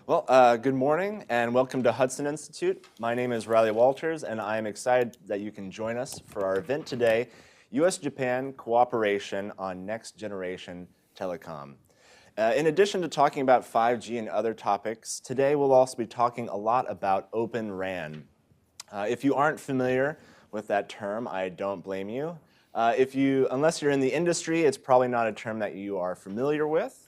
Good morning and welcome to Hudson Institute. My name is Riley Walters and I am excited that you can join us for our event today, U.S.-Japan Cooperation on Next Generation Telecom. In addition to talking about 5G and other topics, today we'll also be talking a lot about Open RAN. If you aren't familiar with that term, I don't blame you. Unless you're in the industry, it's probably not a term that you are familiar with.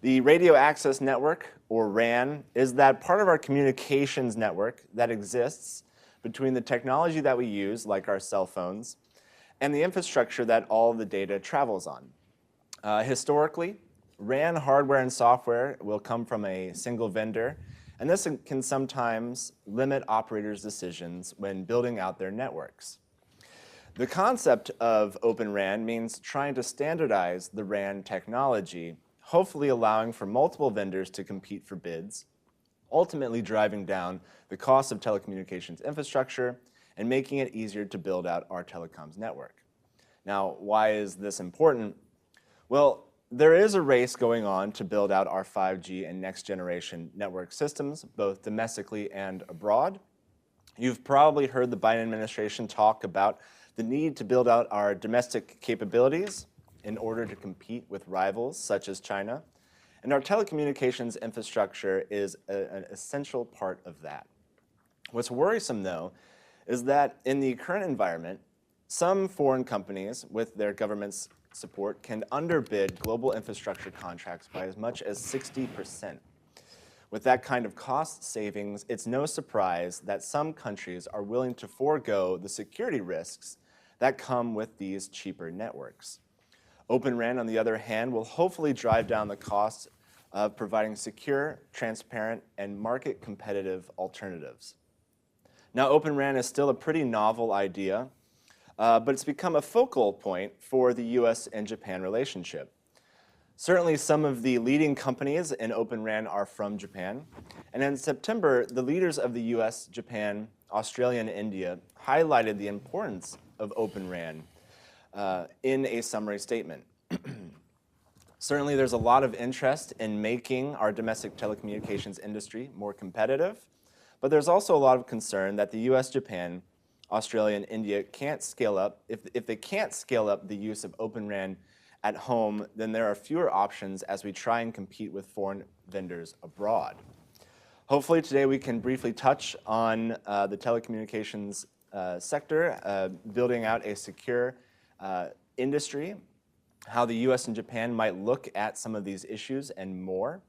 The Radio Access Network, or RAN, is that part of our communications network that exists between the technology that we use, like our cell phones, and the infrastructure that all of the data travels on. Historically, RAN hardware and software will come from a single vendor, and this can sometimes limit operators' decisions when building out their networks. The concept of Open RAN means trying to standardize the RAN technology, hopefully allowing for multiple vendors to compete for bids, ultimately driving down the cost of telecommunications infrastructure and making it easier to build out our telecoms network. Now, why is this important? Well, there is a race going on to build out our 5G and next generation network systems, both domestically and abroad. You've probably heard the Biden administration talk about the need to build out our domestic capabilities in order to compete with rivals such as China. And our telecommunications infrastructure is an essential part of that. What's worrisome, though, is that in the current environment, some foreign companies, with their government's support, can underbid global infrastructure contracts by as much as 60%. With that kind of cost savings, it's no surprise that some countries are willing to forego the security risks that come with these cheaper networks. Open RAN, on the other hand, will hopefully drive down the cost of providing secure, transparent, and market-competitive alternatives. Now, Open RAN is still a pretty novel idea, but it's become a focal point for the US and Japan relationship. Certainly, some of the leading companies in Open RAN are from Japan. And in September, the leaders of the US, Japan, Australia, and India highlighted the importance of Open RAN in a summary statement. Certainly, there's a lot of interest in making our domestic telecommunications industry more competitive, but there's also a lot of concern that the US, Japan, Australia, and India can't scale up. If they can't scale up the use of Open RAN at home, then there are fewer options as we try and compete with foreign vendors abroad. Hopefully today we can briefly touch on the telecommunications sector, building out a secure industry, how the US and Japan might look at some of these issues and more.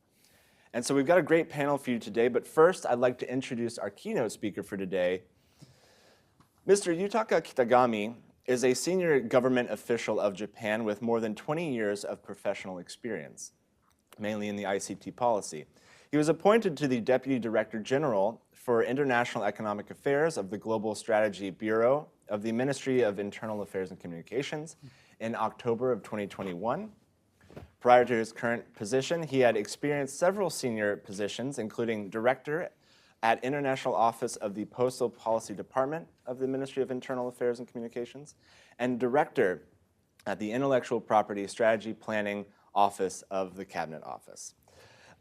And so we've got a great panel for you today, but first I'd like to introduce our keynote speaker for today. Mr. Yutaka Kitagami is a senior government official of Japan with more than 20 years of professional experience, mainly in the ICT policy. He was appointed to the Deputy Director General for International Economic Affairs of the Global Strategy Bureau of the Ministry of Internal Affairs and Communications in October of 2021. Prior to his current position, he had experienced several senior positions, including Director at International Office of the Postal Policy Department of the Ministry of Internal Affairs and Communications, and Director at the Intellectual Property Strategy Planning Office of the Cabinet Office.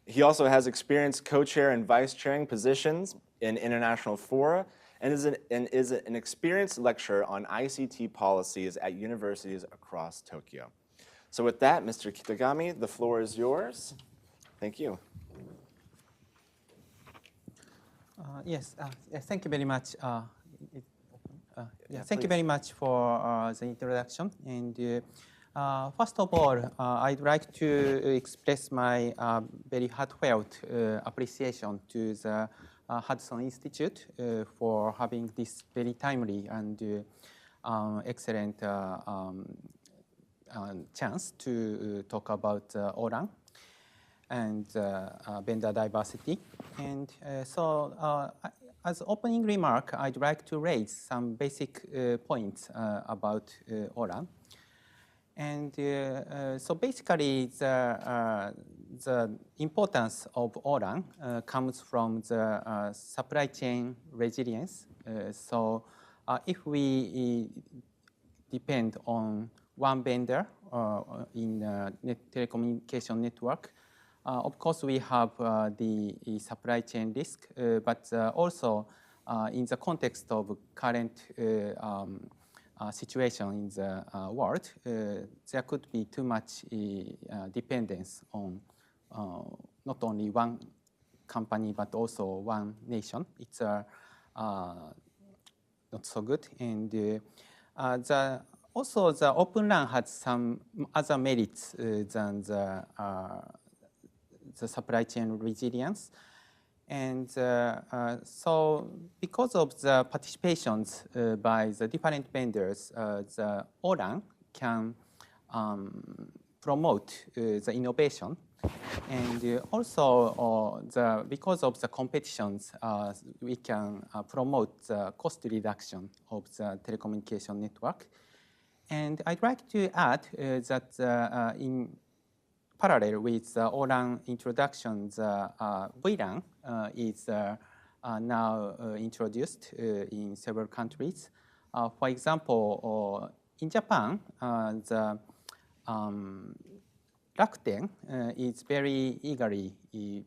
He also has experience co-chair and vice-chairing positions in international fora and is an experienced lecturer on ICT policies at universities across Tokyo. So with that, Mr. Kitagami, the floor is yours. Thank you. Yes, thank you very much. Thank you very much for the introduction. And first of all, I'd like to express my very heartfelt appreciation to the Hudson Institute for having this very timely and excellent chance to talk about ORAN and vendor diversity. And as opening remark, I'd like to raise some basic points about ORAN. And so basically, the importance of ORAN comes from the supply chain resilience. So if we depend on one vendor in telecommunication network, of course, we have the supply chain risk, but also in the context of current situation in the world, there could be too much dependence on not only one company but also one nation. It's not so good. And also the Open RAN has some other merits than the supply chain resilience. And so because of the participations by the different vendors, the ORAN can promote the innovation. And also because of the competitions, we can promote the cost reduction of the telecommunication network. And I'd like to add that in parallel with the ORAN introduction, the VRAN is now introduced in several countries. For example, in Japan, the Rakuten is very eagerly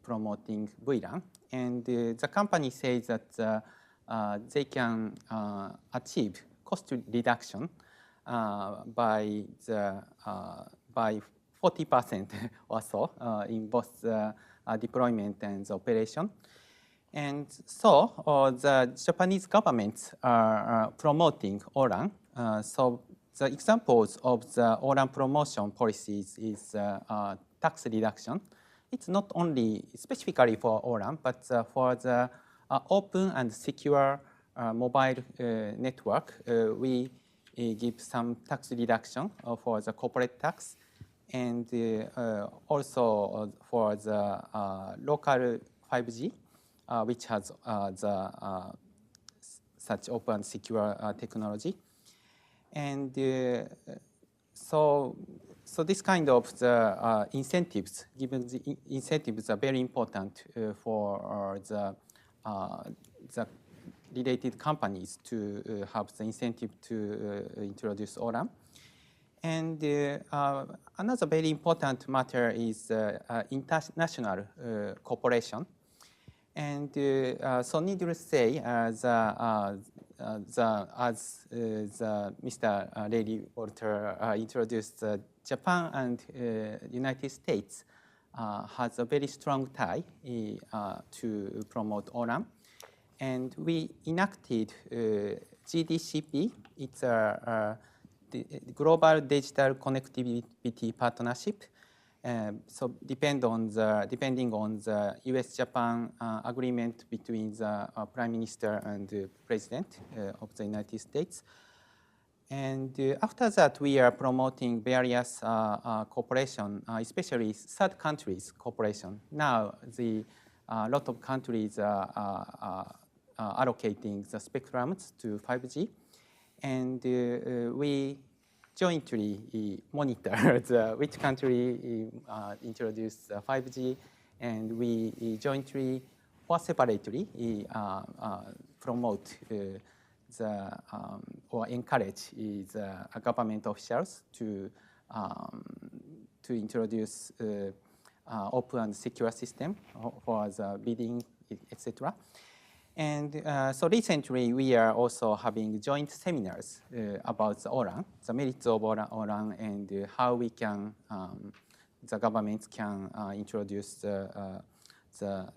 promoting VRAN, and the company says that they can achieve cost reduction by 40% or so in both deployment and operation. And so the Japanese governments are promoting ORAN. So the examples of the ORAN promotion policies is tax reduction. It's not only specifically for ORAN, but for the open and secure mobile network, we give some tax reduction for the corporate tax, and also for the local 5G, which has such open secure technology. And so this kind of the incentives, given the incentives are very important for the related companies to have the incentive to introduce ORAN. And another very important matter is international cooperation. And so needless to say, as Mr. Lady Walter introduced, Japan and United States has a very strong tie to promote ORAN. And we enacted GDCP. It's a Global Digital Connectivity Partnership. So depending on the US-Japan agreement between the Prime Minister and the President of the United States. And after that, we are promoting various cooperation, especially third countries cooperation. Now, a lot of countries are allocating the spectrums to 5G. And we jointly monitor which country introduced 5G, and we jointly or separately promote or encourage the government officials to introduce open and secure system for the bidding, etc. And so recently, we are also having joint seminars about the ORAN, the merits of ORAN, and how we can, the governments can introduce the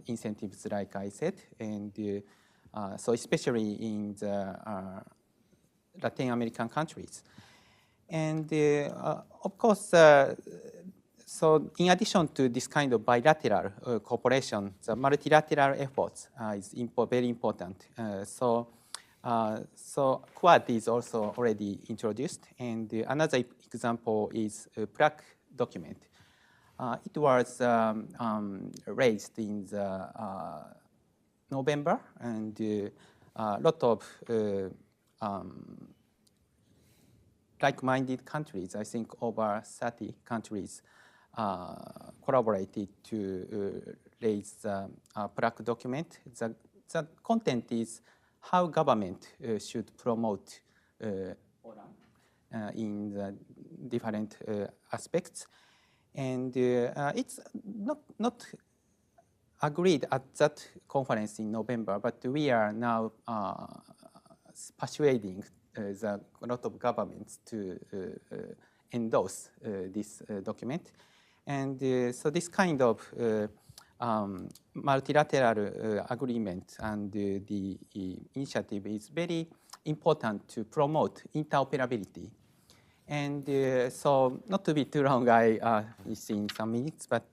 incentives, like I said, and so especially in the Latin American countries. And of course, so in addition to this kind of bilateral cooperation, the multilateral efforts is very important. So Quad is also already introduced, and another example is a PLAC document. It was raised in the November, and a lot of like-minded countries, I think over 30 countries, collaborated to raise the PLAC document. The content is how government should promote ORAN in the different aspects. And it's not agreed at that conference in November, but we are now persuading a lot of governments to endorse this document. And so this kind of multilateral agreement and the initiative is very important to promote interoperability. And so not to be too long, I see in some minutes, but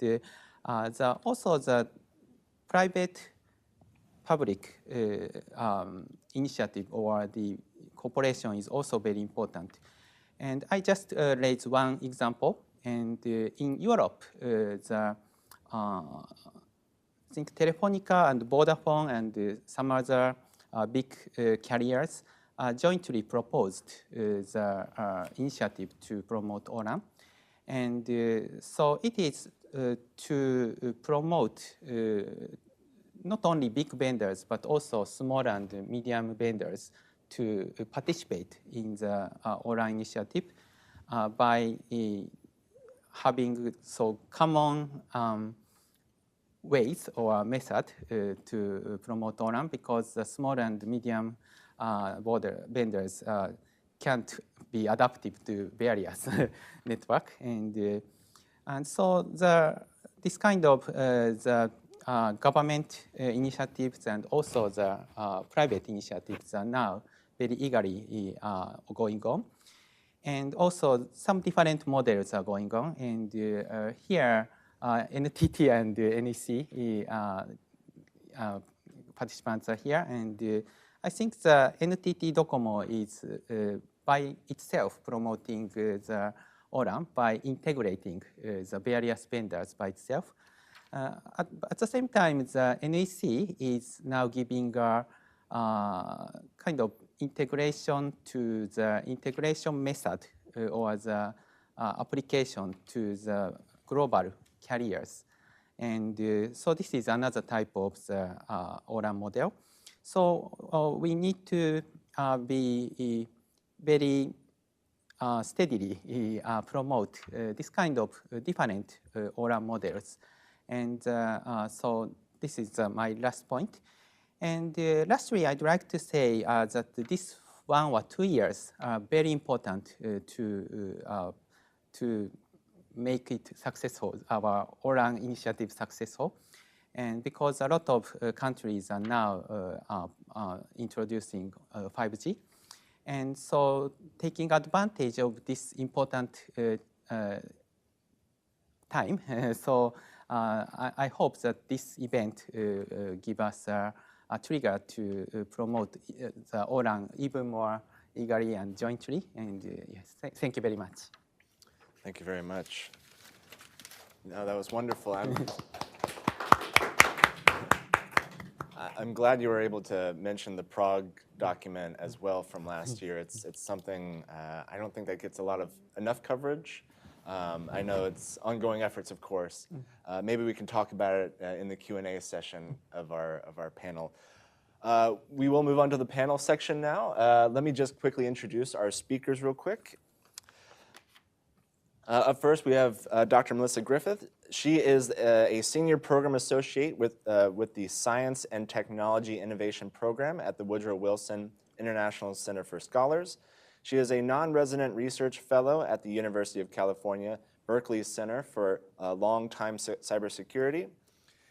also the private-public initiative or the cooperation is also very important. And I just raised one example. And in Europe, I think Telefonica and Vodafone and some other big carriers jointly proposed the initiative to promote ORAN. And so it is to promote not only big vendors, but also small and medium vendors to participate in the ORAN initiative by having so common ways or method to promote ORAN, because the small and medium vendors can't be adaptive to various network. And so this kind of the government initiatives and also the private initiatives are now very eagerly going on. And also some different models are going on. And here, NTT and NEC participants are here. And I think the NTT Docomo is by itself promoting the ORAN by integrating the various vendors by itself. At the same time, the NEC is now giving a kind of integration to the integration method or the application to the global carriers. And so this is another type of the ORAN model. So we need to be very steadily promote this kind of different ORAN models. And so this is my last point. And lastly, I'd like to say that this 1 or 2 years are very important to make it successful, our ORAN initiative successful. And because a lot of countries are now introducing 5G. And so taking advantage of this important time, so I hope that this event give us a trigger to promote the ORAN even more eagerly and jointly. And yes, thank you very much. Thank you very much. No, that was wonderful. I'm glad you were able to mention the Prague document as well from last year. It's something I don't think that gets enough coverage. I know it's ongoing efforts, of course. Maybe we can talk about it in the Q&A session of our panel. We will move on to the panel section now. Let me just quickly introduce our speakers real quick. Up first, we have Dr. Melissa Griffith. She is a senior program associate with the Science and Technology Innovation Program at the Woodrow Wilson International Center for Scholars. She is a non-resident research fellow at the University of California, Berkeley Center for Long-Time Cybersecurity,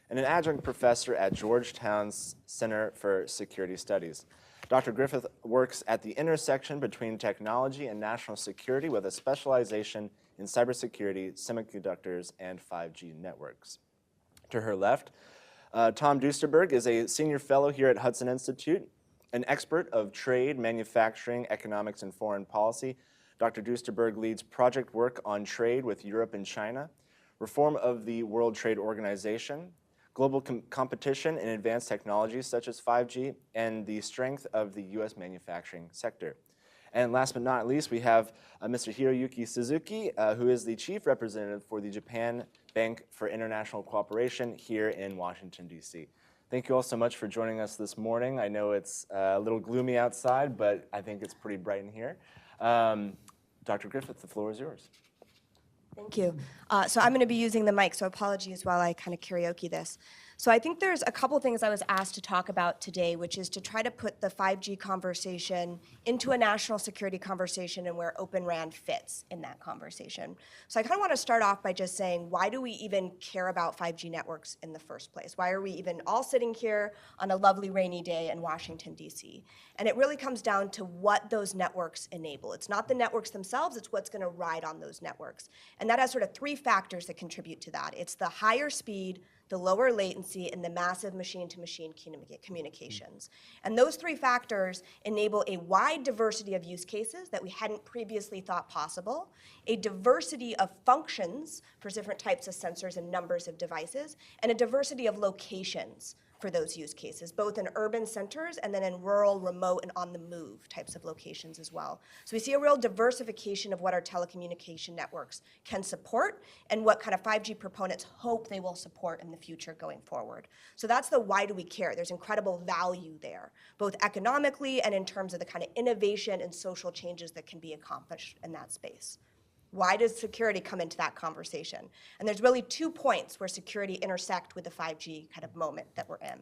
and an adjunct professor at Georgetown's Center for Security Studies. Dr. Griffith works at the intersection between technology and national security with a specialization in cybersecurity, semiconductors, and 5G networks. To her left, Tom Duesterberg is a senior fellow here at Hudson Institute, an expert of trade, manufacturing, economics, and foreign policy. Dr. Duesterberg leads project work on trade with Europe and China, reform of the World Trade Organization, global competition in advanced technologies such as 5G, and the strength of the U.S. manufacturing sector. And last but not least, we have Mr. Hiroyuki Suzuki, who is the chief representative for the Japan Bank for International Cooperation here in Washington, D.C. Thank you all so much for joining us this morning. I know it's a little gloomy outside, but I think it's pretty bright in here. Dr. Griffith, the floor is yours. Thank you. So I'm going to be using the mic, so apologies while I kind of karaoke this. So I think there's a couple things I was asked to talk about today, which is to try to put the 5G conversation into a national security conversation and where Open RAN fits in that conversation. So I kind of want to start off by just saying, why do we even care about 5G networks in the first place? Why are we even all sitting here on a lovely rainy day in Washington, D.C.? And it really comes down to what those networks enable. It's not the networks themselves, it's what's going to ride on those networks. And that has sort of three factors that contribute to that. It's the higher speed, the lower latency, and the massive machine-to-machine communications. And those three factors enable a wide diversity of use cases that we hadn't previously thought possible, a diversity of functions for different types of sensors and numbers of devices, and a diversity of locations for those use cases, both in urban centers and then in rural, remote, and on-the-move types of locations as well. So we see a real diversification of what our telecommunication networks can support and what kind of 5G proponents hope they will support in the future going forward. So that's the why do we care. There's incredible value there, both economically and in terms of the kind of innovation and social changes that can be accomplished in that space. Why does security come into that conversation? And there's really 2 points where security intersect with the 5G kind of moment that we're in.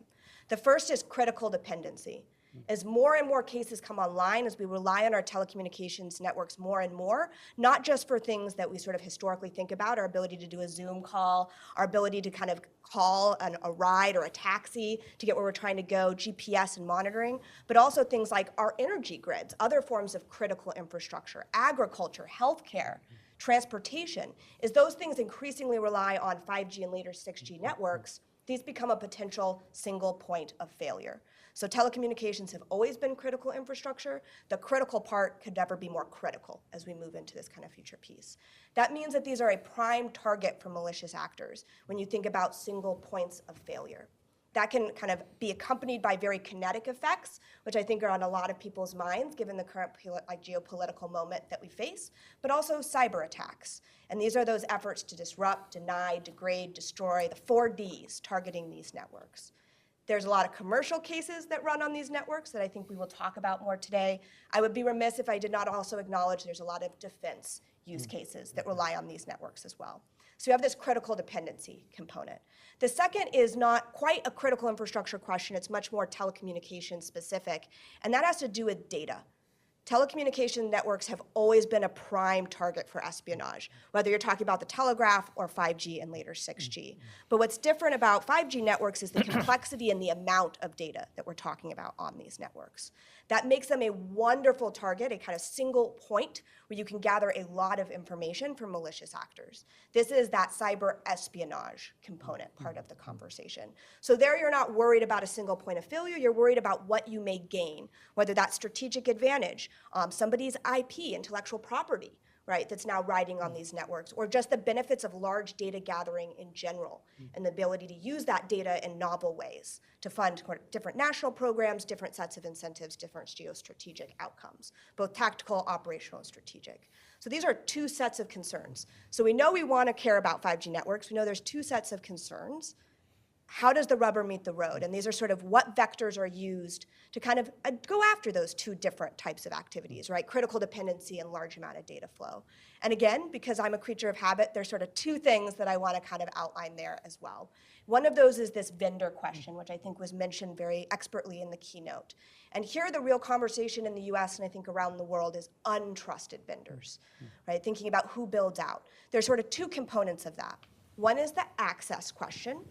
The first is critical dependency. As more and more cases come online, as we rely on our telecommunications networks more and more, not just for things that we sort of historically think about, our ability to do a Zoom call, our ability to kind of call a ride or a taxi to get where we're trying to go, GPS and monitoring, but also things like our energy grids, other forms of critical infrastructure, agriculture, healthcare, transportation. As those things increasingly rely on 5G and later 6G networks, these become a potential single point of failure. So telecommunications have always been critical infrastructure. The critical part could never be more critical as we move into this kind of future piece. That means that these are a prime target for malicious actors when you think about single points of failure. That can kind of be accompanied by very kinetic effects, which I think are on a lot of people's minds given the current geopolitical moment that we face, but also cyber attacks. And these are those efforts to disrupt, deny, degrade, destroy, the 4 Ds targeting these networks. There's a lot of commercial cases that run on these networks that I think we will talk about more today. I would be remiss if I did not also acknowledge there's a lot of defense use cases that rely on these networks as well. So we have this critical dependency component. The second is not quite a critical infrastructure question, it's much more telecommunication specific, and that has to do with data. Telecommunication networks have always been a prime target for espionage, whether you're talking about the telegraph or 5G and later 6G. But what's different about 5G networks is the complexity and the amount of data that we're talking about on these networks. That makes them a wonderful target, a kind of single point where you can gather a lot of information from malicious actors. This is that cyber espionage component part of the conversation. So there you're not worried about a single point of failure, you're worried about what you may gain, whether that's strategic advantage, somebody's IP, intellectual property, right, that's now riding on these networks, or just the benefits of large data gathering in general, and the ability to use that data in novel ways to fund different national programs, different sets of incentives, different geostrategic outcomes, both tactical, operational, and strategic. So these are 2 sets of concerns. So we know we want to care about 5G networks. We know there's 2 sets of concerns. How does the rubber meet the road? And these are sort of what vectors are used to kind of go after those 2 different types of activities, right? Critical dependency and large amount of data flow. And again, because I'm a creature of habit, there's sort of 2 things that I want to kind of outline there as well. One of those is this vendor question, which I think was mentioned very expertly in the keynote. And here the real conversation in the US and I think around the world is untrusted vendors, right? Thinking about who builds out. There's sort of 2 components of that. One is the access question.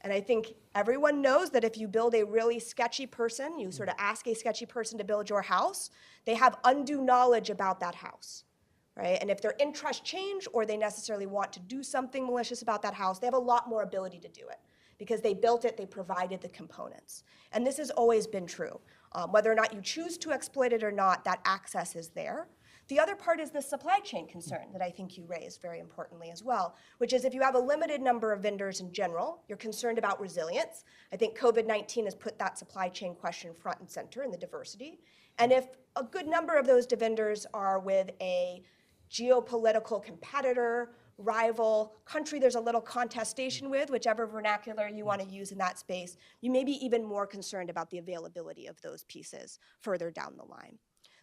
And I think everyone knows that if you build a really sketchy person, you sort of ask a sketchy person to build your house, they have undue knowledge about that house, right? And if their interests change or they necessarily want to do something malicious about that house, they have a lot more ability to do it because they built it, they provided the components. And this has always been true. Whether or not you choose to exploit it or not, that access is there. The other part is the supply chain concern that I think you raised very importantly as well, which is if you have a limited number of vendors in general, you're concerned about resilience. I think COVID-19 has put that supply chain question front and center in the diversity. And if a good number of those vendors are with a geopolitical competitor, rival, country there's a little contestation with, whichever vernacular you want to use in that space, you may be even more concerned about the availability of those pieces further down the line.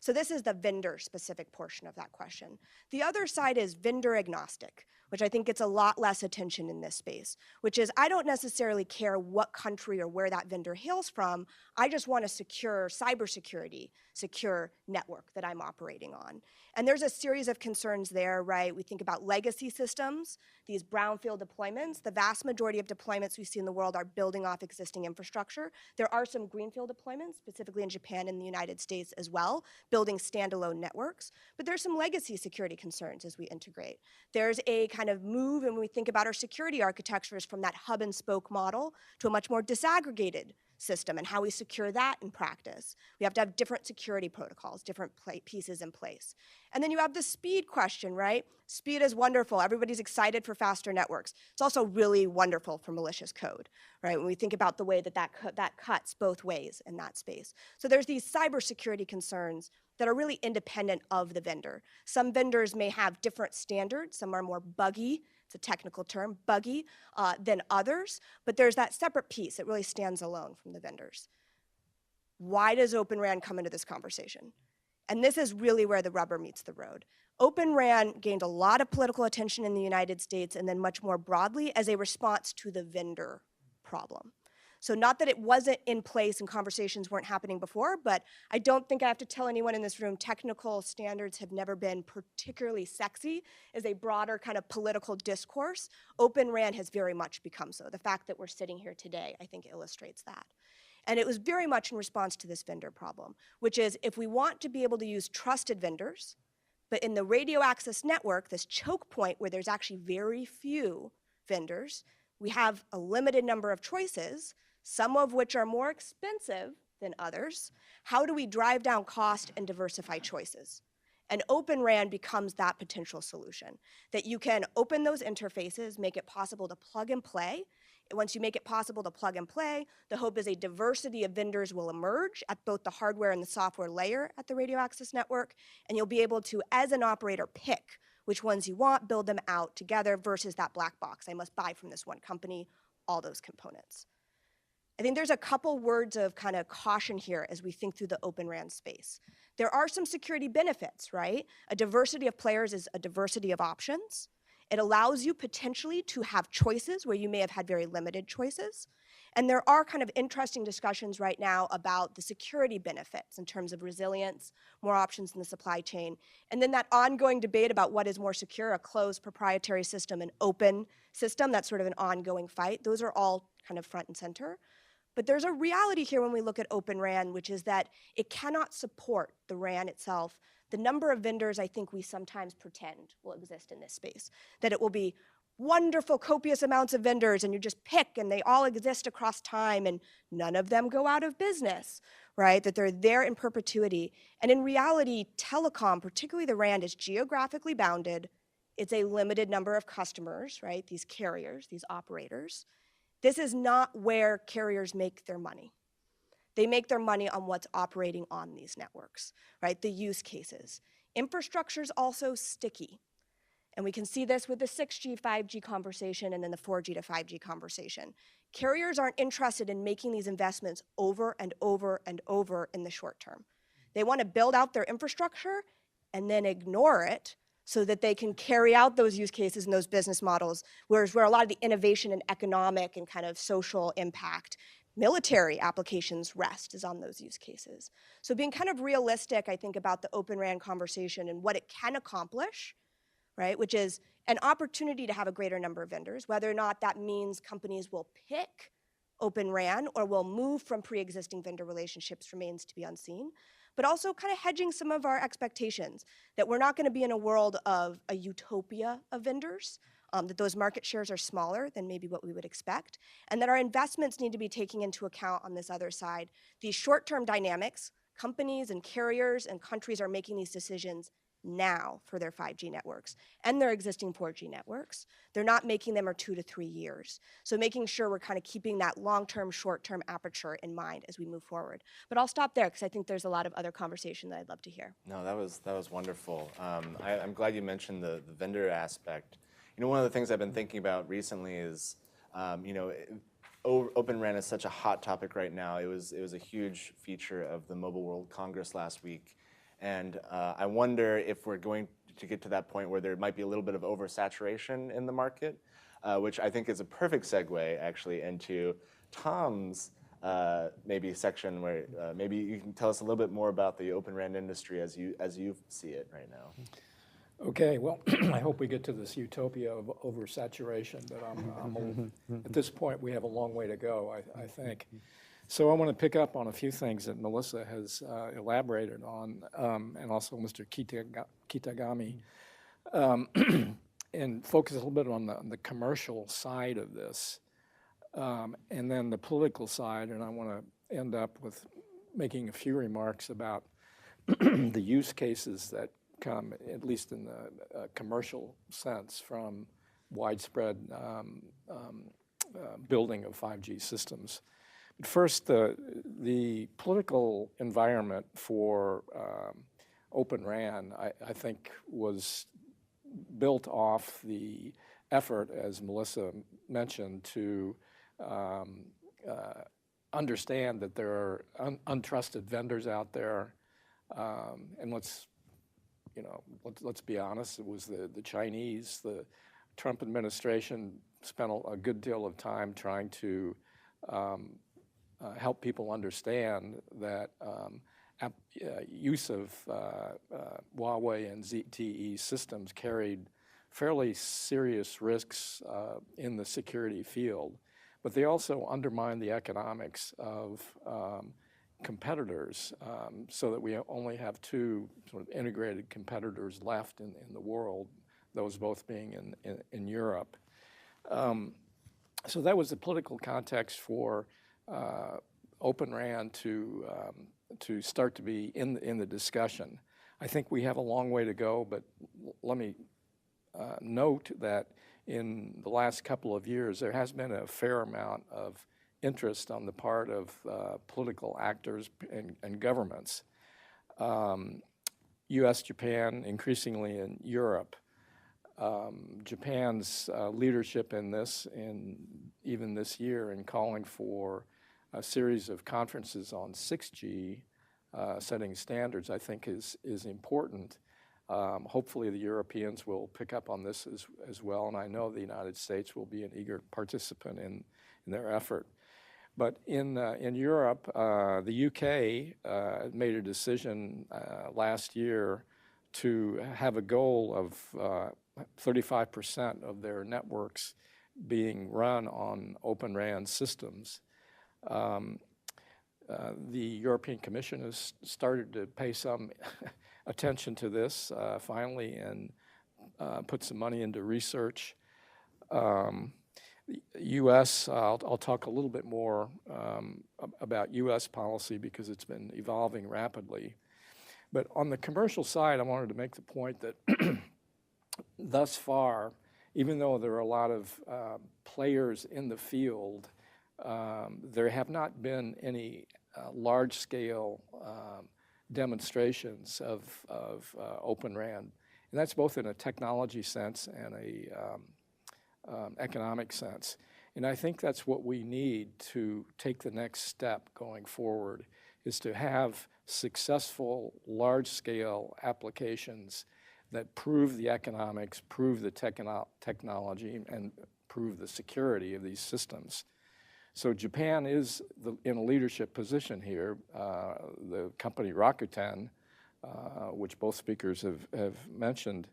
So this is the vendor-specific portion of that question. The other side is vendor-agnostic, which I think gets a lot less attention in this space, which is I don't necessarily care what country or where that vendor hails from. I just want a secure cybersecurity, secure network that I'm operating on. And there's a series of concerns there, right? We think about legacy systems, these brownfield deployments. The vast majority of deployments we see in the world are building off existing infrastructure. There are some greenfield deployments, specifically in Japan and the United States as well, building standalone networks. But there's some legacy security concerns as we integrate. There's a kind of move, and when we think about our security architectures, from that hub and spoke model to a much more disaggregated system and how we secure that in practice. We have to have different security protocols, different pieces in place. And then you have the speed question, right? Speed is wonderful. Everybody's excited for faster networks. It's also really wonderful for malicious code, right? When we think about the way that cuts both ways in that space. So there's these cybersecurity concerns that are really independent of the vendor. Some vendors may have different standards. Some are more buggy, it's a technical term, buggy, than others. But there's that separate piece that really stands alone from the vendors. Why does Open RAN come into this conversation? And this is really where the rubber meets the road. Open RAN gained a lot of political attention in the United States and then much more broadly as a response to the vendor problem. So not that it wasn't in place and conversations weren't happening before, but I don't think I have to tell anyone in this room technical standards have never been particularly sexy as a broader kind of political discourse. Open RAN has very much become so. The fact that we're sitting here today, I think, illustrates that. And it was very much in response to this vendor problem, which is if we want to be able to use trusted vendors, but in the radio access network, this choke point where there's actually very few vendors, we have a limited number of choices, some of which are more expensive than others. How do we drive down cost and diversify choices? And Open RAN becomes that potential solution, that you can open those interfaces, make it possible to plug and play. And once you make it possible to plug and play, the hope is a diversity of vendors will emerge at both the hardware and the software layer at the radio access network, and you'll be able to, as an operator, pick which ones you want, build them out together versus that black box. I must buy from this one company all those components. I think there's a couple words of kind of caution here as we think through the Open RAN space. There are some security benefits, right? A diversity of players is a diversity of options. It allows you potentially to have choices where you may have had very limited choices. And there are kind of interesting discussions right now about the security benefits in terms of resilience, more options in the supply chain, and then that ongoing debate about what is more secure, a closed proprietary system, an open system. That's sort of an ongoing fight. Those are all kind of front and center. But there's a reality here when we look at Open RAN, which is that it cannot support the RAN itself. The number of vendors I think we sometimes pretend will exist in this space, that it will be wonderful, copious amounts of vendors, and you just pick, and they all exist across time, and none of them go out of business, right? That they're there in perpetuity. And in reality, telecom, particularly the RAN, is geographically bounded. It's a limited number of customers, right? These carriers, these operators. This is not where carriers make their money. They make their money on what's operating on these networks, right? The use cases. Infrastructure is also sticky. And we can see this with the 6G, 5G conversation and then the 4G to 5G conversation. Carriers aren't interested in making these investments over and over and over in the short term. They want to build out their infrastructure and then ignore it so that they can carry out those use cases and those business models, whereas where a lot of the innovation and economic and kind of social impact, military applications rest is on those use cases. So being kind of realistic, I think, about the Open RAN conversation and what it can accomplish, right, which is an opportunity to have a greater number of vendors, whether or not that means companies will pick Open RAN or will move from pre-existing vendor relationships remains to be unseen. But also kind of hedging some of our expectations that we're not going to be in a world of a utopia of vendors, that those market shares are smaller than maybe what we would expect, and that our investments need to be taking into account on this other side these short-term dynamics. Companies and carriers and countries are making these decisions now for their 5G networks and their existing 4G networks. They're not making them for 2 to 3 years. So making sure we're kind of keeping that long-term, short-term aperture in mind as we move forward. But I'll stop there because I think there's a lot of other conversation that I'd love to hear. No, that was wonderful. I'm glad you mentioned the vendor aspect. You know, one of the things I've been thinking about recently is, Open RAN is such a hot topic right now. It was a huge feature of the Mobile World Congress last week. And I wonder if we're going to get to that point where there might be a little bit of oversaturation in the market, which I think is a perfect segue actually into Tom's maybe section where maybe you can tell us a little bit more about the Open RAN industry as you see it right now. Okay, well, I hope we get to this utopia of oversaturation, but at this point we have a long way to go, I think. So I want to pick up on a few things that Melissa has elaborated on, and also Mr. Kitagami, and focus a little bit on the commercial side of this, and then the political side, and I want to end up with making a few remarks about the use cases that come, at least in the commercial sense, from widespread building of 5G systems. But first, the political environment for Open RAN, I think, was built off the effort, as Melissa mentioned, to understand that there are untrusted vendors out there, and let's be honest, it was the Chinese. The Trump administration spent a good deal of time trying to help people understand that use of Huawei and ZTE systems carried fairly serious risks in the security field, but they also undermined the economics of competitors, so that we only have two sort of integrated competitors left in the world, those both being in Europe. So that was the political context for Open RAN to start to be in the discussion. I think we have a long way to go, but let me note that in the last couple of years there has been a fair amount of interest on the part of political actors and governments. US, Japan, increasingly in Europe. Japan's leadership in this, even this year, in calling for a series of conferences on 6G, setting standards, I think is important. Hopefully the Europeans will pick up on this as well, and I know the United States will be an eager participant in their effort. But in Europe, the UK made a decision last year to have a goal of 35% of their networks being run on Open RAN systems. The European Commission has started to pay some attention to this finally, and put some money into research. U.S., I'll talk a little bit more about U.S. policy because it's been evolving rapidly. But on the commercial side, I wanted to make the point that thus far, even though there are a lot of players in the field, there have not been any large-scale demonstrations of Open RAN. And that's both in a technology sense and a economic sense. And I think that's what we need to take the next step going forward, is to have successful large-scale applications that prove the economics, prove the technology, and prove the security of these systems. So Japan is in a leadership position here. The company Rakuten, which both speakers have mentioned,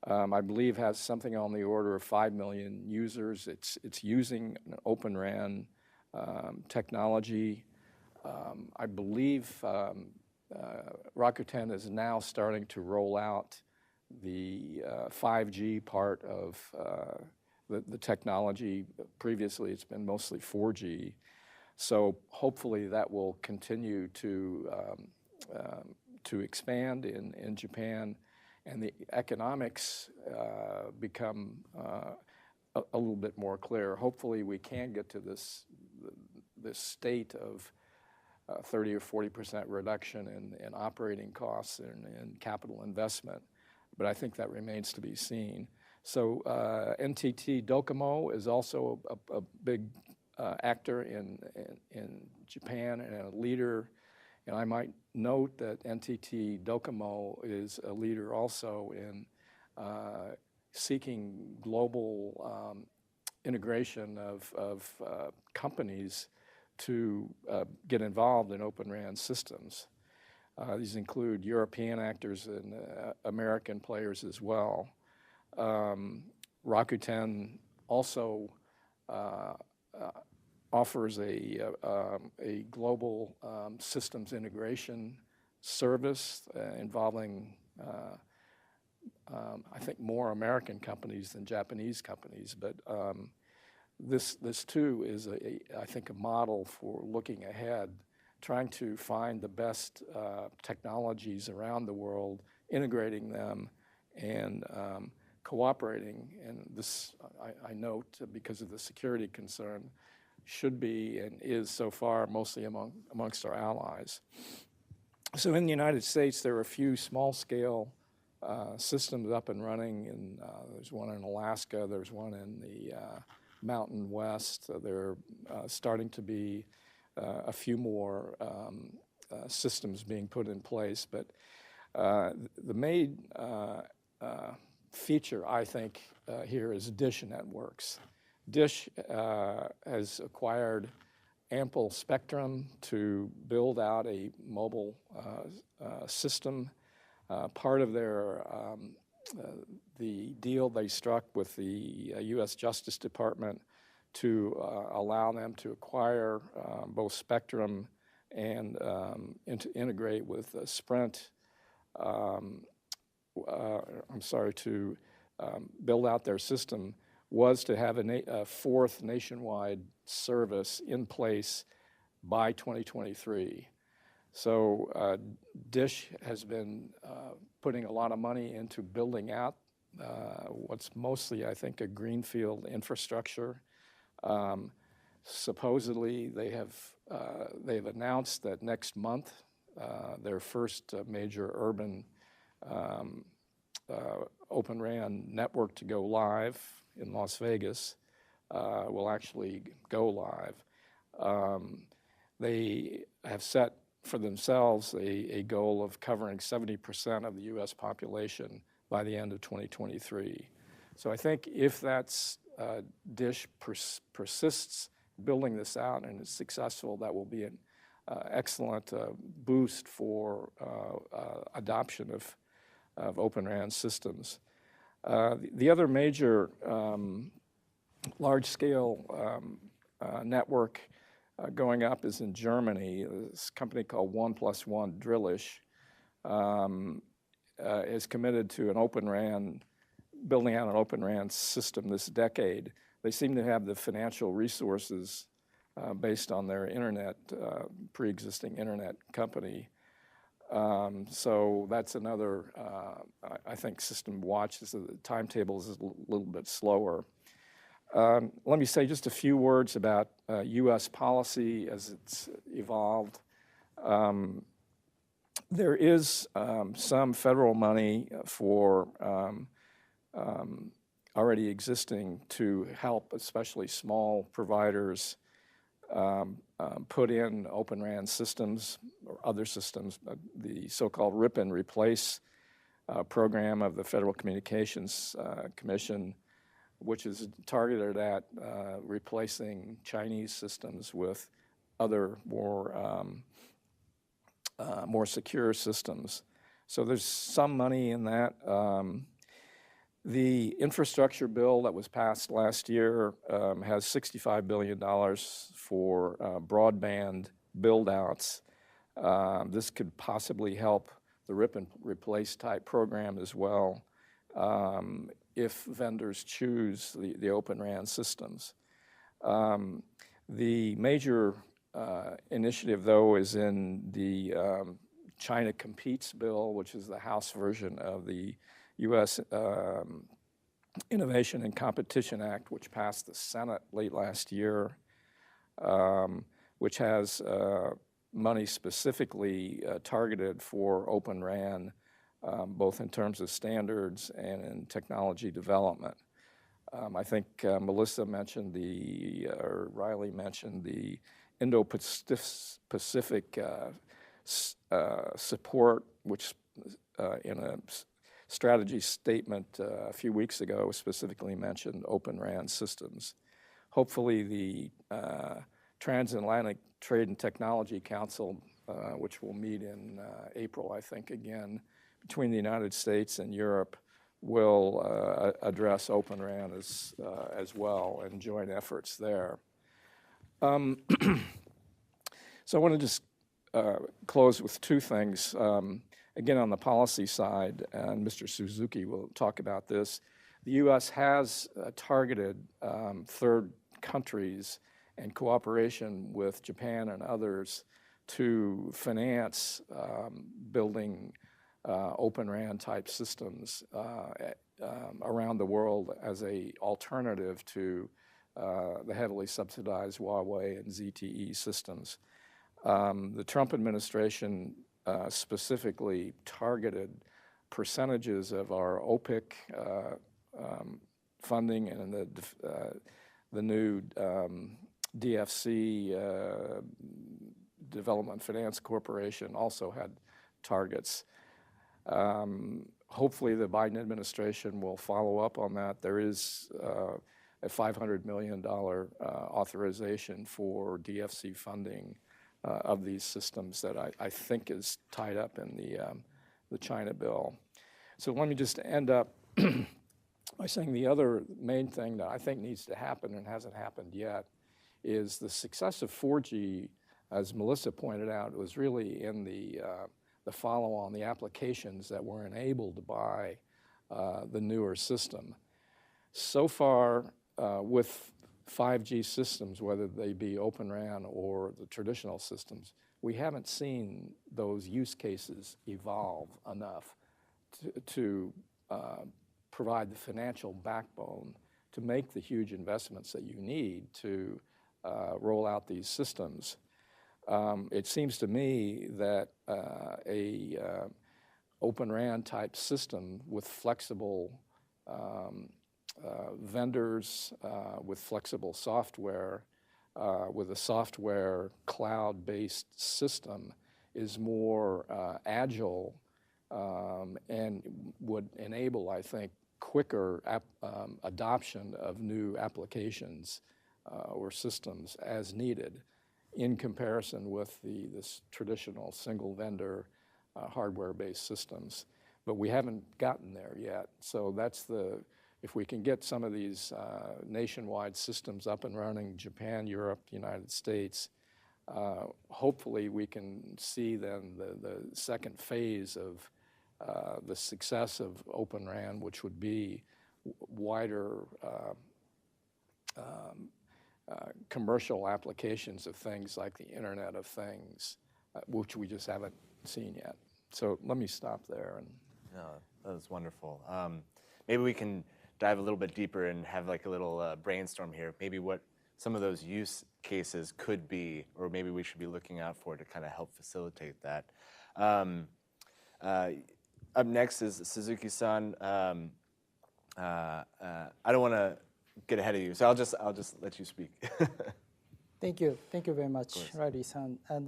I believe has something on the order of 5 million users. It's using Open RAN technology. I believe Rakuten is now starting to roll out the 5G part of the technology. Previously, it's been mostly 4G. So hopefully that will continue to expand in Japan, and the economics become a little bit more clear. Hopefully we can get to this state of 30 or 40% reduction in operating costs and capital investment, but I think that remains to be seen. So NTT Docomo is also a big actor in Japan and a leader And I might note that NTT Docomo is a leader also in seeking global integration of companies to get involved in Open RAN systems. These include European actors and American players as well. Rakuten also offers a global systems integration service involving, I think, more American companies than Japanese companies. But this too is, I think, a model for looking ahead, trying to find the best technologies around the world, integrating them, and cooperating. And this, I note, because of the security concern, should be and is so far mostly amongst our allies. So in the United States, there are a few small-scale systems up and running. And there's one in Alaska. There's one in the Mountain West. There are starting to be a few more systems being put in place. But the main feature, I think, here is Dish Networks. Dish has acquired ample spectrum to build out a mobile system. Part of their the deal they struck with the U.S. Justice Department to allow them to acquire both spectrum and to integrate with Sprint. To build out their system was to have a fourth nationwide service in place by 2023. So Dish has been putting a lot of money into building out what's mostly, I think, a greenfield infrastructure. Supposedly, they have announced that next month their first major urban Open RAN network to go live in Las Vegas will actually go live. They have set for themselves a goal of covering 70% of the U.S. population by the end of 2023. So I think if that's Dish persists building this out and is successful, that will be an excellent boost for adoption of Open RAN systems. The other major large-scale network going up is in Germany. This company called 1+1 Drillisch is committed to an Open RAN, building out an Open RAN system this decade. They seem to have the financial resources based on their internet, pre-existing internet company. So that's another, I think, system to watch. The timetable is a little bit slower. Let me say just a few words about U.S. policy as it's evolved. There is some federal money for already existing to help, especially small providers, put in Open RAN systems or other systems. The so-called RIP and replace program of the Federal Communications Commission, which is targeted at replacing Chinese systems with other more secure systems. So there's some money in that. The infrastructure bill that was passed last year has $65 billion for broadband build-outs. This could possibly help the RIP and replace type program as well if vendors choose the Open RAN systems. The major initiative, though, is in the China Competes bill, which is the House version of the U.S. Innovation and Competition Act, which passed the Senate late last year, which has money specifically targeted for Open RAN, both in terms of standards and in technology development. I think Melissa mentioned or Riley mentioned the Indo-Pacific support, which in a strategy statement a few weeks ago specifically mentioned Open RAN systems. Hopefully the Transatlantic Trade and Technology Council, which will meet in April, I think, again, between the United States and Europe, will address Open RAN as well and join efforts there. So I want to just close with two things. Again, on the policy side, and Mr. Suzuki will talk about this, the U.S. has targeted third countries and cooperation with Japan and others to finance building Open RAN type systems around the world as an alternative to the heavily subsidized Huawei and ZTE systems. The Trump administration specifically targeted percentages of our OPIC funding, and the new DFC, Development Finance Corporation, also had targets. Hopefully the Biden administration will follow up on that. There is a $500 million authorization for DFC funding of these systems that I think is tied up in the China bill. So let me just end up by saying the other main thing that I think needs to happen and hasn't happened yet is the success of 4G, as Melissa pointed out, was really in the follow-on, the applications that were enabled by the newer system. So far, with 5G systems, whether they be Open RAN or the traditional systems, we haven't seen those use cases evolve enough to provide the financial backbone to make the huge investments that you need to roll out these systems. It seems to me that a Open RAN type system with flexible vendors, with flexible software, with a software cloud-based system is more agile and would enable, I think, quicker adoption of new applications or systems as needed in comparison with this traditional single vendor hardware-based systems. But we haven't gotten there yet. So that's if we can get some of these nationwide systems up and running, Japan, Europe, United States, hopefully we can see then the second phase of the success of Open RAN, which would be wider commercial applications of things like the Internet of Things, which we just haven't seen yet. So let me stop there. No, that was wonderful. Maybe we can dive a little bit deeper and have like a little brainstorm here. Maybe what some of those use cases could be, or maybe we should be looking out for to kind of help facilitate that. Up next is Suzuki-san. I don't want to get ahead of you, so I'll just let you speak. Thank you very much, Riley-san. And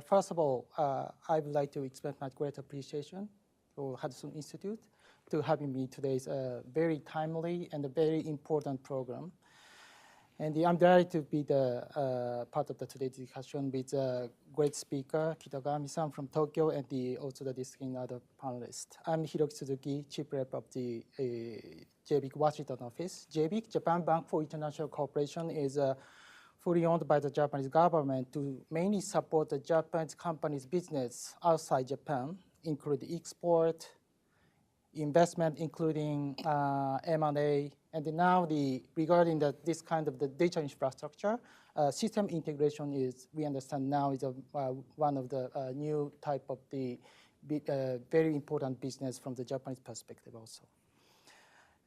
first of all, I would like to express my great appreciation to Hudson Institute to having me today's very timely and a very important program. And I'm delighted to be the part of today's discussion with a great speaker, Kitagami-san from Tokyo, and also the distinguished other panelists. I'm Hiroki Suzuki, Chief Rep of the JBIC Washington office. JBIC, Japan Bank for International Cooperation, is fully owned by the Japanese government to mainly support the Japanese companies' business outside Japan, including export, investment, including M&A, and now regarding this kind of the data infrastructure, system integration is, we understand now, is one of the new type of the very important business from the Japanese perspective also.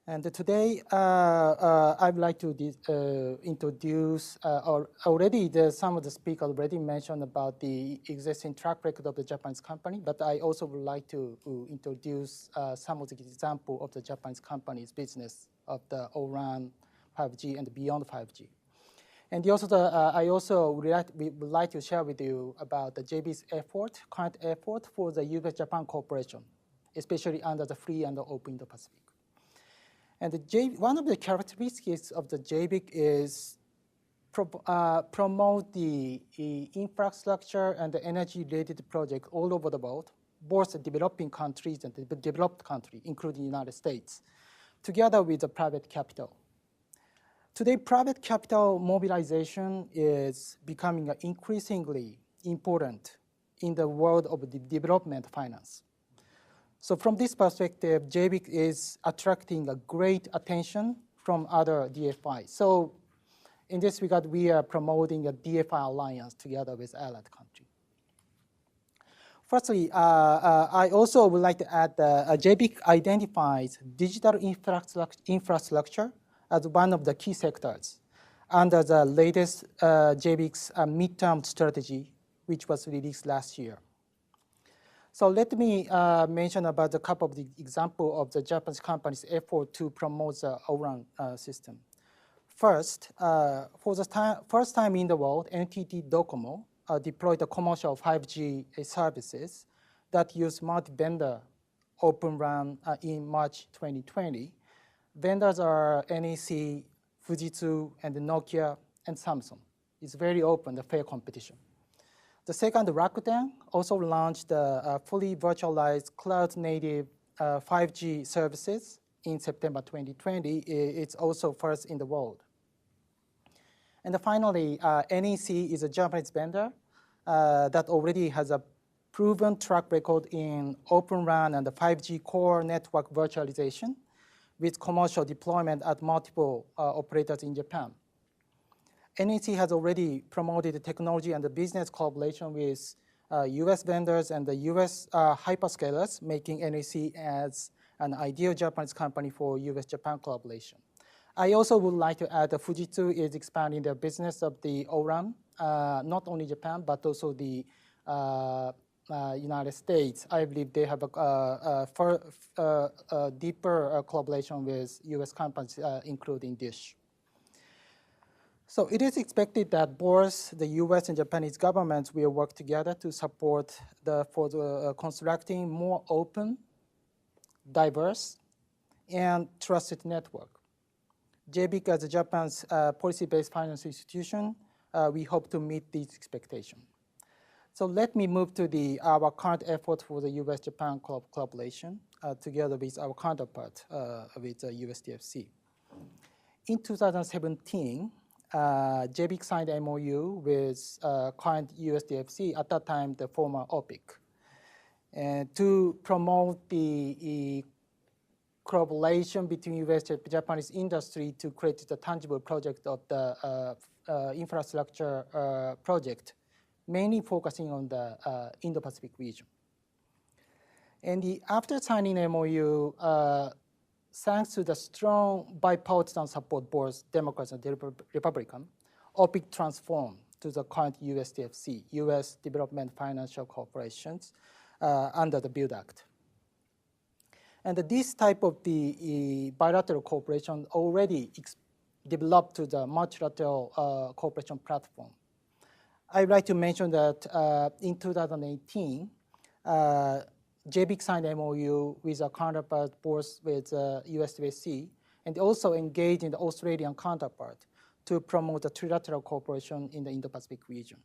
And today, I'd like to introduce, already some of the speakers already mentioned about the existing track record of the Japanese company, but I also would like to introduce some of the example of the Japanese company's business of the O-RAN 5G and beyond 5G. And I also would like to share with you about the JB's current effort for the US-Japan cooperation, especially under the free and open Indo-Pacific. And one of the characteristics of the JBIC is promote the infrastructure and the energy-related projects all over the world, both the developing countries and the developed countries, including the United States, together with the private capital. Today, private capital mobilization is becoming increasingly important in the world of the development finance. So from this perspective, JBIC is attracting a great attention from other DFIs. So in this regard, we are promoting a DFI alliance together with allied countries. Firstly, I also would like to add that JBIC identifies digital infrastructure as one of the key sectors under the latest JBIC's midterm strategy, which was released last year. So let me mention about a couple of the examples of the Japanese company's effort to promote the ORAN system. First, for the first time in the world, NTT Docomo deployed the commercial 5G services that use multi-vendor Open RAN in March 2020. Vendors are NEC, Fujitsu, and Nokia, and Samsung. It's very open, the fair competition. The second, Rakuten, also launched fully virtualized cloud-native 5G services in September 2020. It's also first in the world. And finally, NEC is a Japanese vendor that already has a proven track record in Open RAN and the 5G core network virtualization with commercial deployment at multiple operators in Japan. NEC has already promoted the technology and the business collaboration with US vendors and the US hyperscalers, making NEC as an ideal Japanese company for US-Japan collaboration. I also would like to add that Fujitsu is expanding their business of the ORAN, not only Japan, but also the United States. I believe they have a deeper collaboration with US companies, including Dish. So it is expected that both the US and Japanese governments will work together to support constructing more open, diverse, and trusted network. JBIC, as Japan's policy-based financial institution, we hope to meet these expectations. So let me move to our current effort for the US-Japan collaboration together with our counterpart with USDFC. In 2017, JBIC signed an MOU with current USDFC, at that time the former OPIC, to promote the collaboration between US and Japanese industry to create the tangible project of the infrastructure project, mainly focusing on the Indo-Pacific region. And after signing MOU, thanks to the strong bipartisan support, both Democrats and Republicans, OPIC transformed to the current USDFC, US Development Financial Corporations, under the BUILD Act. And this type of the bilateral cooperation already developed to the multilateral cooperation platform. I'd like to mention that in 2018, JBIC signed MOU with a counterpart both with USDFC and also engaged in the Australian counterpart to promote the trilateral cooperation in the Indo-Pacific region.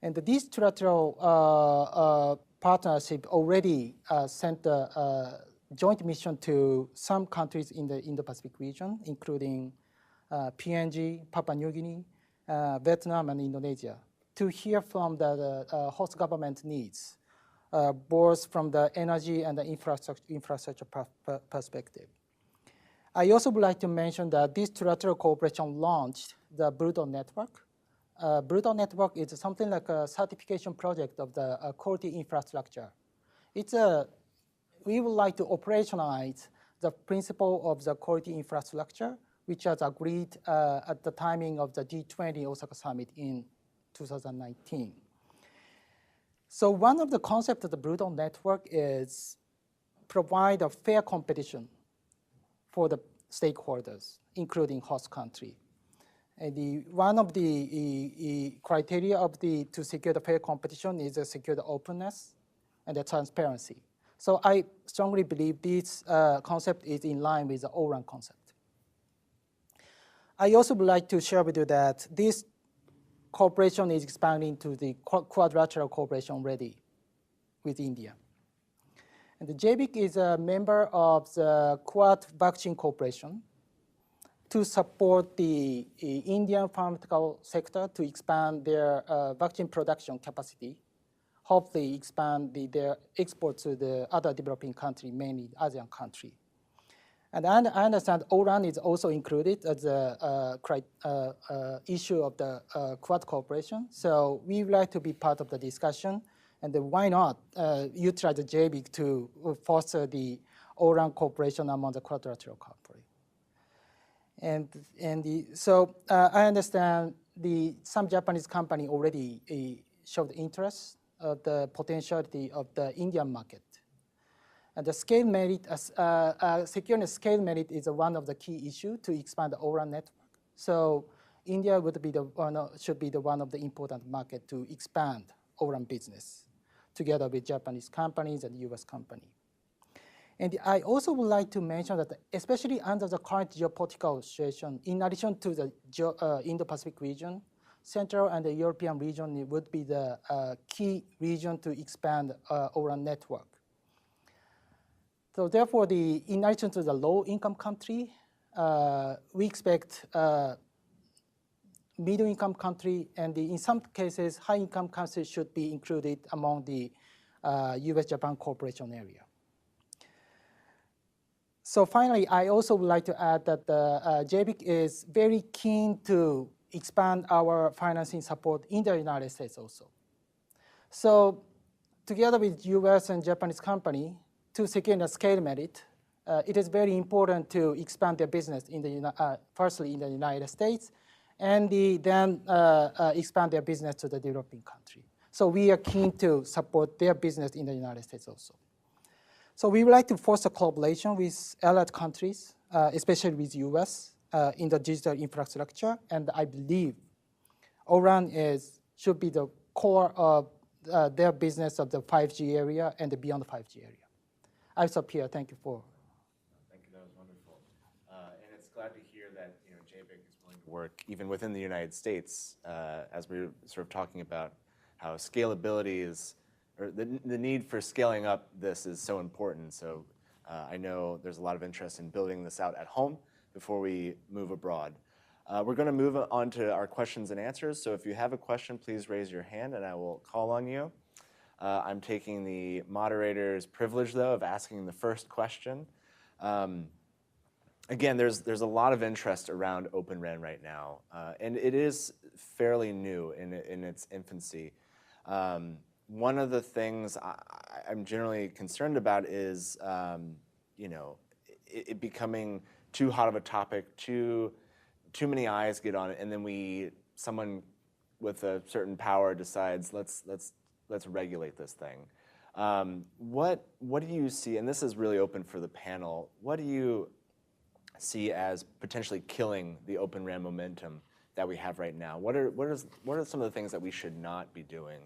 And this trilateral partnership already sent a joint mission to some countries in the Indo-Pacific region, including PNG, Papua New Guinea, Vietnam, and Indonesia, to hear from the host government needs, both from the energy and the infrastructure perspective. I also would like to mention that this trilateral cooperation launched the Brutal Network. Brutal Network is something like a certification project of the quality infrastructure. We would like to operationalize the principle of the quality infrastructure, which was agreed at the timing of the G20 Osaka Summit in 2019. So one of the concepts of the Brutal Network is provide a fair competition for the stakeholders, including host country. One of the criteria to secure the fair competition is to secure the openness and the transparency. So I strongly believe this concept is in line with the O-RAN concept. I also would like to share with you that this cooperation is expanding to the quadrilateral cooperation already with India. And the JBIC is a member of the Quad Vaccine Cooperation to support the Indian pharmaceutical sector to expand their vaccine production capacity, hopefully expand their export to the other developing country, mainly ASEAN country. And I understand O-RAN is also included as a issue of the Quad cooperation. So we would like to be part of the discussion. And why not utilize the JBIC to foster the O-RAN cooperation among the quadrilateral countries? So I understand some Japanese company already showed interest of the potentiality of the Indian market. And the scale merit, securing scale merit is one of the key issues to expand the O-RAN network. So India should be one of the important market to expand O-RAN business together with Japanese companies and US company. And I also would like to mention that especially under the current geopolitical situation, in addition to the Indo-Pacific region, Central and the European region would be the key region to expand O-RAN network. So therefore, in addition to the low-income country, we expect middle-income country, and in some cases, high-income countries should be included among the US-Japan cooperation area. So finally, I also would like to add that the JBIC is very keen to expand our financing support in the United States also. So together with US and Japanese company, to secure the scale merit, it is very important to expand their business firstly in the United States, and then expand their business to the developing country. So we are keen to support their business in the United States also. So we would like to foster collaboration with allied countries, especially with US, in the digital infrastructure, and I believe O-RAN should be the core of their business of the 5G area and beyond the 5G area. I'll stop here. Thank you for. Thank you. That was wonderful. And it's glad to hear that JBIC is willing to work even within the United States, as we were sort of talking about how scalability is, or the need for scaling up this is so important. So I know there's a lot of interest in building this out at home before we move abroad. We're going to move on to our questions and answers. So if you have a question, please raise your hand and I will call on you. I'm taking the moderator's privilege, though, of asking the first question. Again, there's a lot of interest around Open RAN right now, and it is fairly new in its infancy. One of the things I'm generally concerned about is, it becoming too hot of a topic, too many eyes get on it, and then someone with a certain power decides let's regulate this thing. What do you see, and this is really open for the panel, what do you see as potentially killing the Open RAN momentum that we have right now? What are some of the things that we should not be doing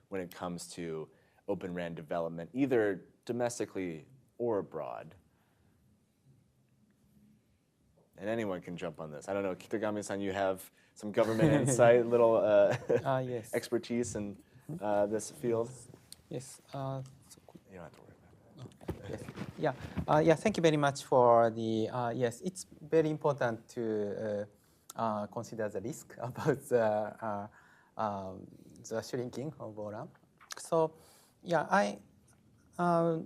when it comes to Open RAN development, either domestically or abroad? And anyone can jump on this. I don't know, Kitagami-san, you have some government insight, little yes. expertise in this field? Yes. You don't have to worry about that. Yes. Yeah, thank you very much for the, yes, it's very important to consider the risk about the shrinking of O-RAN. So, yeah, I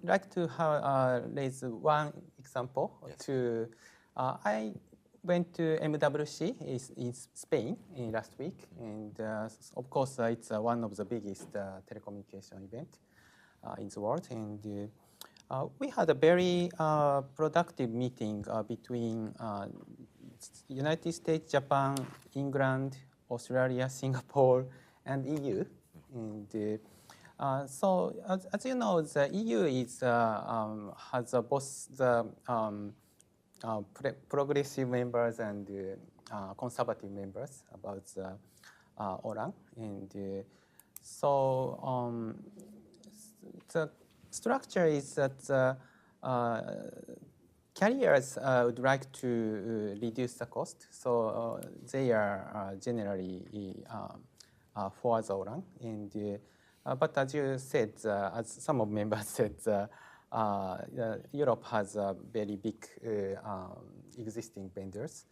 like to raise one example. Yes. I went to MWC in Spain last week, and of course it's one of the biggest telecommunication event in the world. And we had a very productive meeting between United States, Japan, England, Australia, Singapore, and EU. And so, as you know, the EU has both the progressive members and conservative members about the ORAN. And so the structure is that carriers would like to reduce the cost, so they are generally for the ORAN. And but as you said, as some of members said, Europe has a very big existing vendors.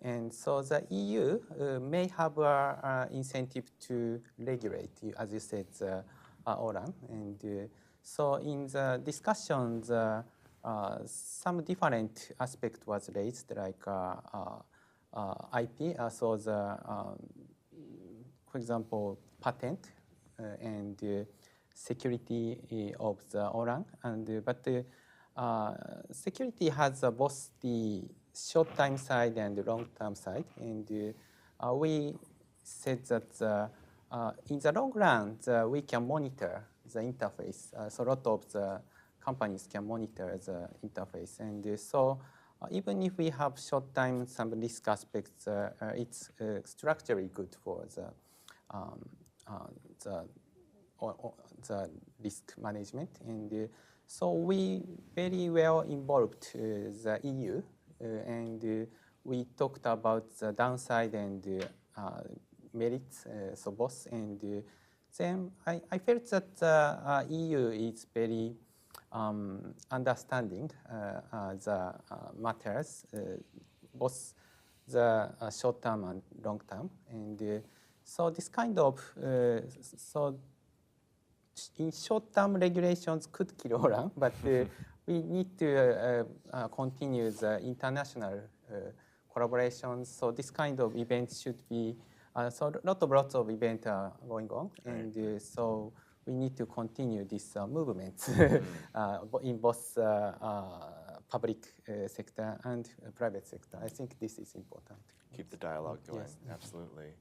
And so the EU may have an incentive to regulate, as you said, ORAN. And so in the discussions, some different aspect was raised, like IP, so the, for example, patent and security of the ORAN. And but security has both the short-term side and the long-term side. And we said that in the long run, we can monitor the interface. So a lot of the companies can monitor the interface. And so even if we have short-term some risk aspects, it's structurally good for the risk management. And so we very well involved the EU, and we talked about the downside and merits, so both. And then I felt that the EU is very understanding the matters, both the short-term and long-term. And so this kind of, so in short-term regulations could kill ORAN, but we need to continue the international collaborations. So this kind of events should be, so lots of events are going on. And so we need to continue this movement in both public sector and private sector. I think this is important. Keep the dialogue going. Yes. Absolutely.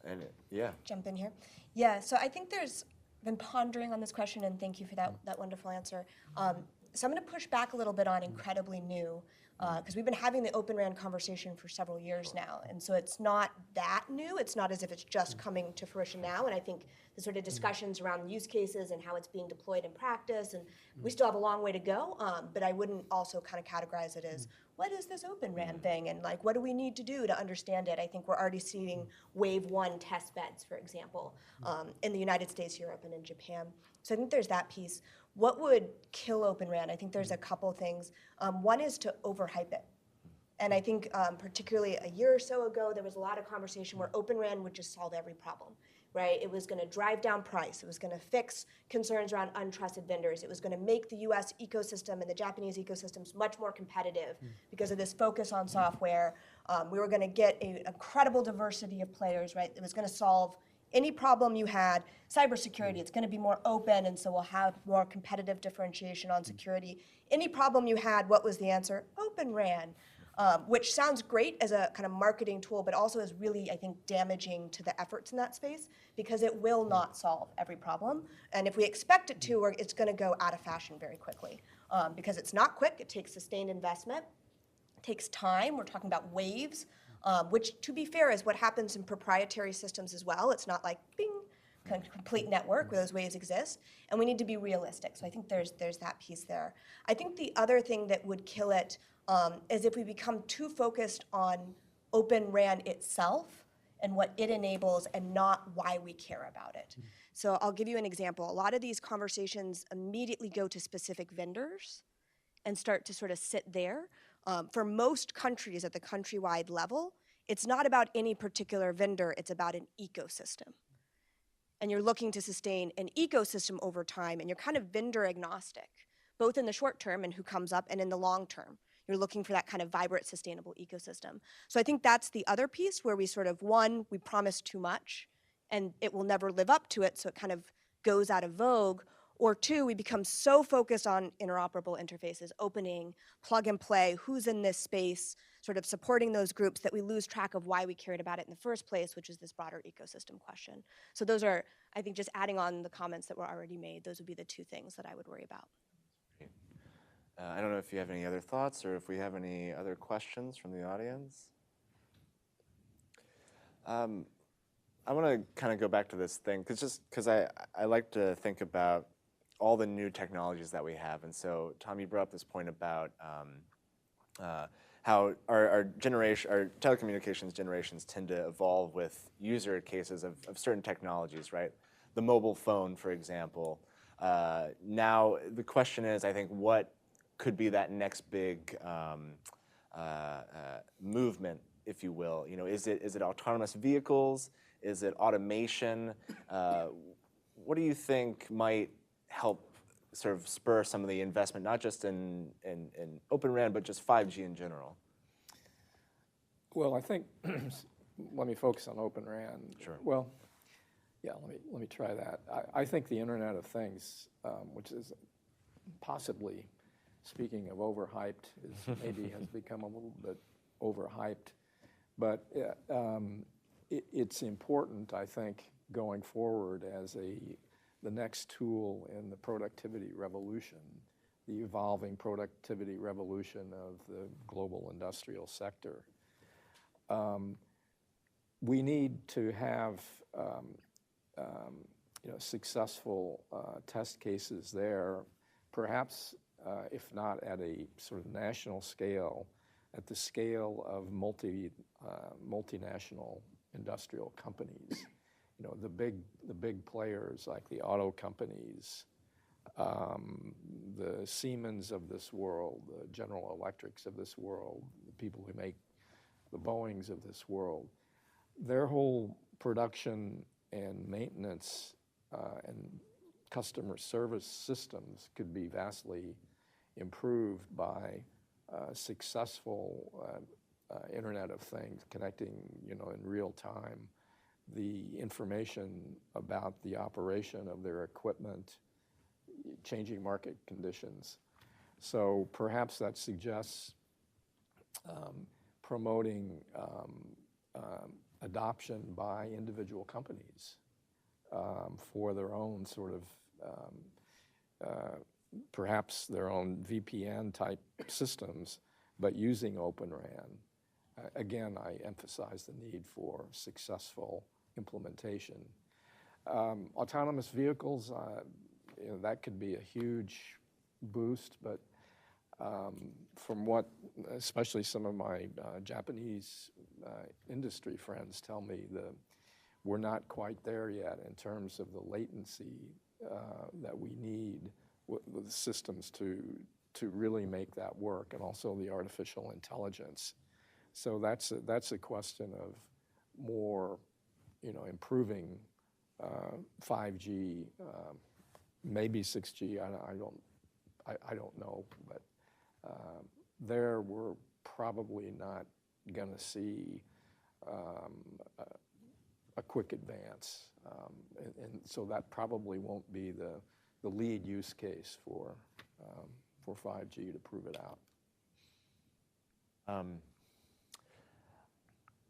And yeah. Jump in here. Yeah, so I think there's been pondering on this question, and thank you for that wonderful answer. So I'm going to push back a little bit on incredibly new, because we've been having the Open RAN conversation for several years now, and so it's not that new. It's not as if it's just coming to fruition now, and I think the sort of discussions around use cases and how it's being deployed in practice, and we still have a long way to go, but I wouldn't also kind of categorize it as, what is this Open RAN thing, and like, what do we need to do to understand it? I think we're already seeing wave 1 test beds, for example, in the United States, Europe, and in Japan. So I think there's that piece. What would kill Open RAN? I think there's a couple things. One is to overhype it. And I think particularly a year or so ago, there was a lot of conversation where Open RAN would just solve every problem, right? It was going to drive down price. It was going to fix concerns around untrusted vendors. It was going to make the US ecosystem and the Japanese ecosystems much more competitive because of this focus on software. We were going to get an incredible diversity of players, right? It was going to solve any problem you had. Cybersecurity, it's going to be more open, and so we'll have more competitive differentiation on security. Any problem you had, what was the answer? Open RAN. Which sounds great as a kind of marketing tool, but also is really, I think, damaging to the efforts in that space because it will not solve every problem. And if we expect it to, it's going to go out of fashion very quickly because it's not quick. It takes sustained investment. It takes time. We're talking about waves, which, to be fair, is what happens in proprietary systems as well. It's not like, bing, complete network where those waves exist. And we need to be realistic. So I think there's that piece there. I think the other thing that would kill it is if we become too focused on Open RAN itself and what it enables and not why we care about it. So I'll give you an example. A lot of these conversations immediately go to specific vendors and start to sort of sit there. For most countries at the countrywide level, it's not about any particular vendor, it's about an ecosystem. And you're looking to sustain an ecosystem over time, and you're kind of vendor agnostic, both in the short term and who comes up, and in the long term. You're looking for that kind of vibrant, sustainable ecosystem. So I think that's the other piece where we sort of, one, we promise too much, and it will never live up to it, so it kind of goes out of vogue. Or two, we become so focused on interoperable interfaces, opening, plug and play, who's in this space, sort of supporting those groups, that we lose track of why we cared about it in the first place, which is this broader ecosystem question. So those are, I think, just adding on the comments that were already made, those would be the two things that I would worry about. I don't know if you have any other thoughts or if we have any other questions from the audience. I want to kind of go back to this thing, because I like to think about all the new technologies that we have. And so, Tom, you brought up this point about how our telecommunications generations tend to evolve with user cases of certain technologies, right? The mobile phone, for example. Now, the question is, I think, what could be that next big movement, if you will? You know, is it autonomous vehicles? Is it automation? What do you think might help sort of spur some of the investment, not just in Open RAN, but just 5G in general? Well, I think, let me focus on Open RAN. Sure. Well, yeah, let me try that. I think the Internet of Things, which is possibly, speaking of overhyped, maybe has become a little bit overhyped. But it's important, I think, going forward as the next tool in the productivity revolution, the evolving productivity revolution of the global industrial sector. We need to have successful test cases there, perhaps if not at a sort of national scale, at the scale of multinational industrial companies. You know, the big players like the auto companies, the Siemens of this world, the General Electrics of this world, the people who make the Boeings of this world. Their whole production and maintenance and customer service systems could be vastly improved by successful Internet of Things, connecting, in real time the information about the operation of their equipment, changing market conditions. So perhaps that suggests promoting adoption by individual companies for their own sort of, perhaps their own VPN type systems, but using Open RAN. Again, I emphasize the need for successful implementation. Autonomous vehicles, that could be a huge boost, but from what especially some of my Japanese industry friends tell me, we're not quite there yet in terms of the latency that we need with the systems to really make that work, and also the artificial intelligence. So that's a question of more, improving 5G, maybe 6G. I don't know, but there we're probably not going to see a quick advance, and so that probably won't be the lead use case for 5G to prove it out.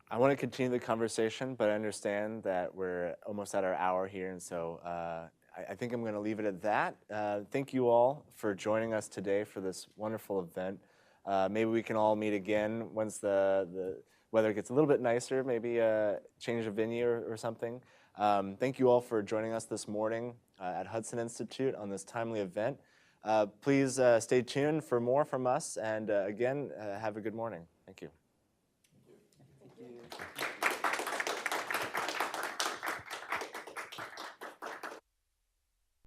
I want to continue the conversation, but I understand that we're almost at our hour here, and so I think I'm going to leave it at that. Thank you all for joining us today for this wonderful event. Maybe we can all meet again once the weather gets a little bit nicer, maybe change of venue or something. Thank you all for joining us this morning at Hudson Institute on this timely event. Please stay tuned for more from us, and again, have a good morning. Thank you. Thank you.